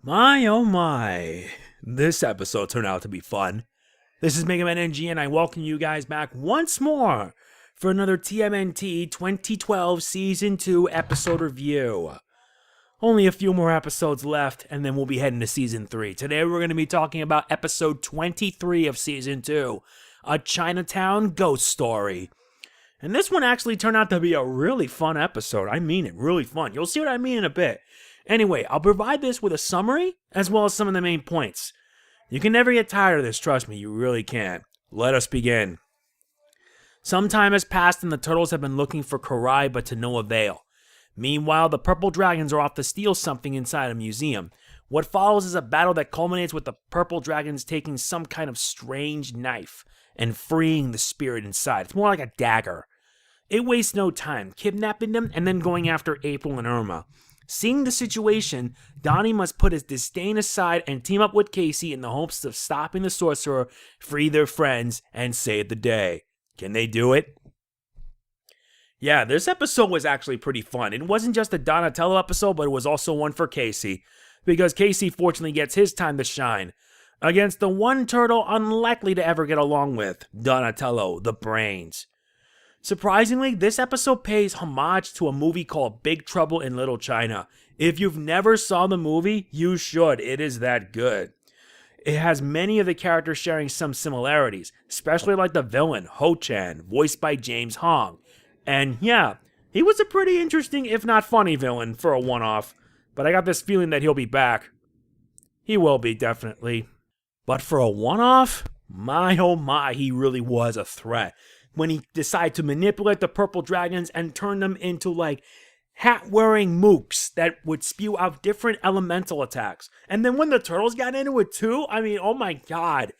My oh my, this episode turned out to be fun. This is Mega Man NG and I welcome you guys back once more for another TMNT 2012 Season 2 episode review. Only a few more episodes left and then we'll be heading to Season 3. Today we're going to be talking about episode 23 of Season 2, a Chinatown ghost story. And this one actually turned out to be a really fun episode. I mean it, really fun. You'll see what I mean in a bit. Anyway, I'll provide this with a summary as well as some of the main points. You can never get tired of this, trust me, you really can't. Let us begin. Some time has passed and the turtles have been looking for Karai but to no avail. Meanwhile, the purple dragons are off to steal something inside a museum. What follows is a battle that culminates with the purple dragons taking some kind of strange knife and freeing the spirit inside. It's more like a dagger. It wastes no time, kidnapping them and then going after April and Irma. Seeing the situation, Donnie must put his disdain aside and team up with Casey in the hopes of stopping the sorcerer, free their friends, and save the day. Can they do it? Yeah, this episode was actually pretty fun. It wasn't just a Donatello episode, but it was also one for Casey, because Casey fortunately gets his time to shine against the one turtle unlikely to ever get along with, Donatello, the Brains. Surprisingly, this episode pays homage to a movie called Big Trouble in Little China. If you've never saw the movie, you should. It is that good. It has many of the characters sharing some similarities, especially like the villain, Ho-Chan, voiced by James Hong. And yeah, he was a pretty interesting, if not funny villain for a one-off, but I got this feeling that he'll be back. He will be, definitely. But for a one-off, my oh my, he really was a threat. When he decided to manipulate the purple dragons and turn them into like hat-wearing mooks that would spew out different elemental attacks. And then when the turtles got into it too, I mean, oh my god.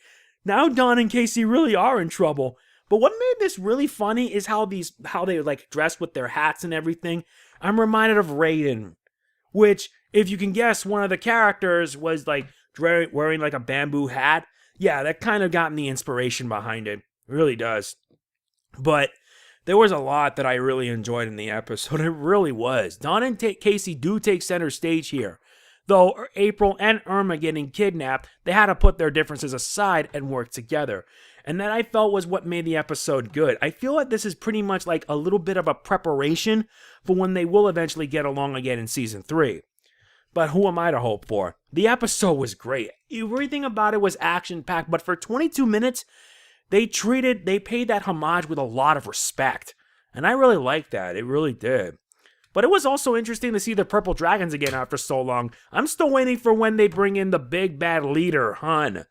Now Don and Casey really are in trouble. But what made this really funny is how they like dress with their hats and everything. I'm reminded of Raiden, which, if you can guess, one of the characters was like wearing like a bamboo hat. Yeah, that kind of got me the inspiration behind it. It really does. But there was a lot that I really enjoyed in the episode. It really was. Don and Casey do take center stage here. Though April and Irma getting kidnapped, they had to put their differences aside and work together. And that I felt was what made the episode good. I feel like this is pretty much like a little bit of a preparation for when they will eventually get along again in Season 3. But who am I to hope for? The episode was great. Everything about it was action-packed, but for 22 minutes, they paid that homage with a lot of respect. And I really liked that. It really did. But it was also interesting to see the purple dragons again after so long. I'm still waiting for when they bring in the big bad leader, Hun.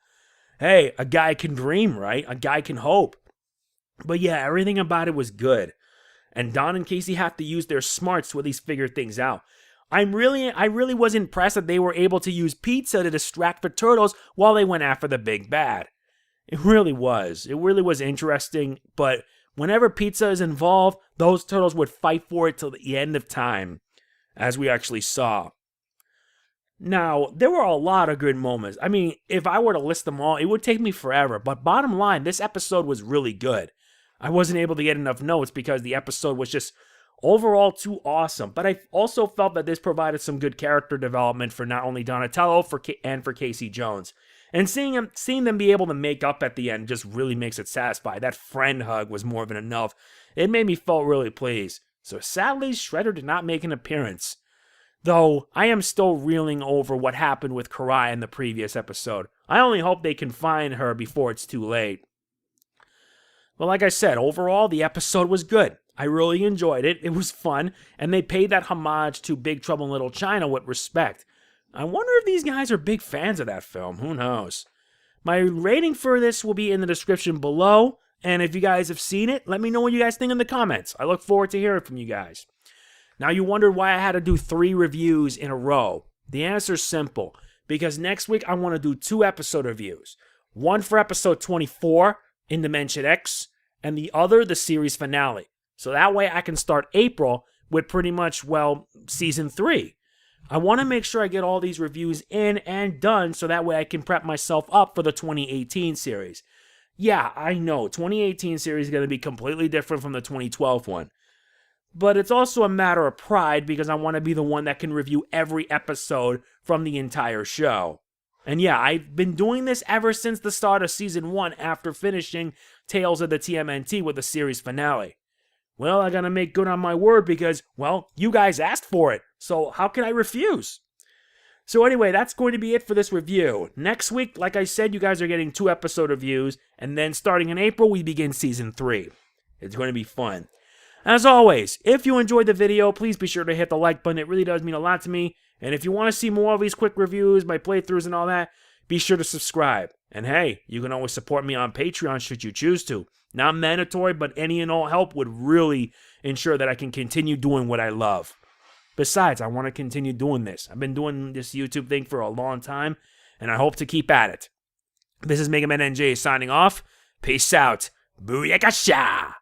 Hey, a guy can dream, right? A guy can hope. But yeah, everything about it was good. And Don and Casey have to use their smarts to at least figure things out. I really was impressed that they were able to use pizza to distract the turtles while they went after the big bad. It really was. It really was interesting, but whenever pizza is involved, those turtles would fight for it till the end of time, as we actually saw. Now, there were a lot of good moments. I mean, if I were to list them all, it would take me forever, but bottom line, this episode was really good. I wasn't able to get enough notes because the episode was just overall too awesome, but I also felt that this provided some good character development for not only Donatello and for Casey Jones. And seeing them be able to make up at the end just really makes it satisfying. That friend hug was more than enough. It made me feel really pleased. So sadly, Shredder did not make an appearance. Though, I am still reeling over what happened with Karai in the previous episode. I only hope they can find her before it's too late. But like I said, overall, the episode was good. I really enjoyed it. It was fun, and they paid that homage to Big Trouble in Little China with respect. I wonder if these guys are big fans of that film. Who knows? My rating for this will be in the description below. And if you guys have seen it, let me know what you guys think in the comments. I look forward to hearing from you guys. Now you wondered why I had to do 3 reviews in a row. The answer is simple. Because next week I want to do 2 episode reviews. One for episode 24, in Dimension X, and the other, the series finale. So that way I can start April with pretty much, well, Season 3. I want to make sure I get all these reviews in and done so that way I can prep myself up for the 2018 series. Yeah, I know, 2018 series is going to be completely different from the 2012 one. but it's also a matter of pride because I want to be the one that can review every episode from the entire show. And yeah, I've been doing this ever since the start of Season 1 after finishing Tales of the TMNT with the series finale. Well, I gotta make good on my word because, well, you guys asked for it, so how can I refuse? So anyway, that's going to be it for this review. Next week, like I said, you guys are getting 2 episode reviews, and then starting in April, we begin Season 3. It's going to be fun. As always, if you enjoyed the video, please be sure to hit the like button. It really does mean a lot to me. And if you want to see more of these quick reviews, my playthroughs and all that, be sure to subscribe. And hey, you can always support me on Patreon should you choose to. Not mandatory, but any and all help would really ensure that I can continue doing what I love. Besides, I want to continue doing this. I've been doing this YouTube thing for a long time, and I hope to keep at it. This is Mega Man NJ signing off. Peace out. Booyakasha!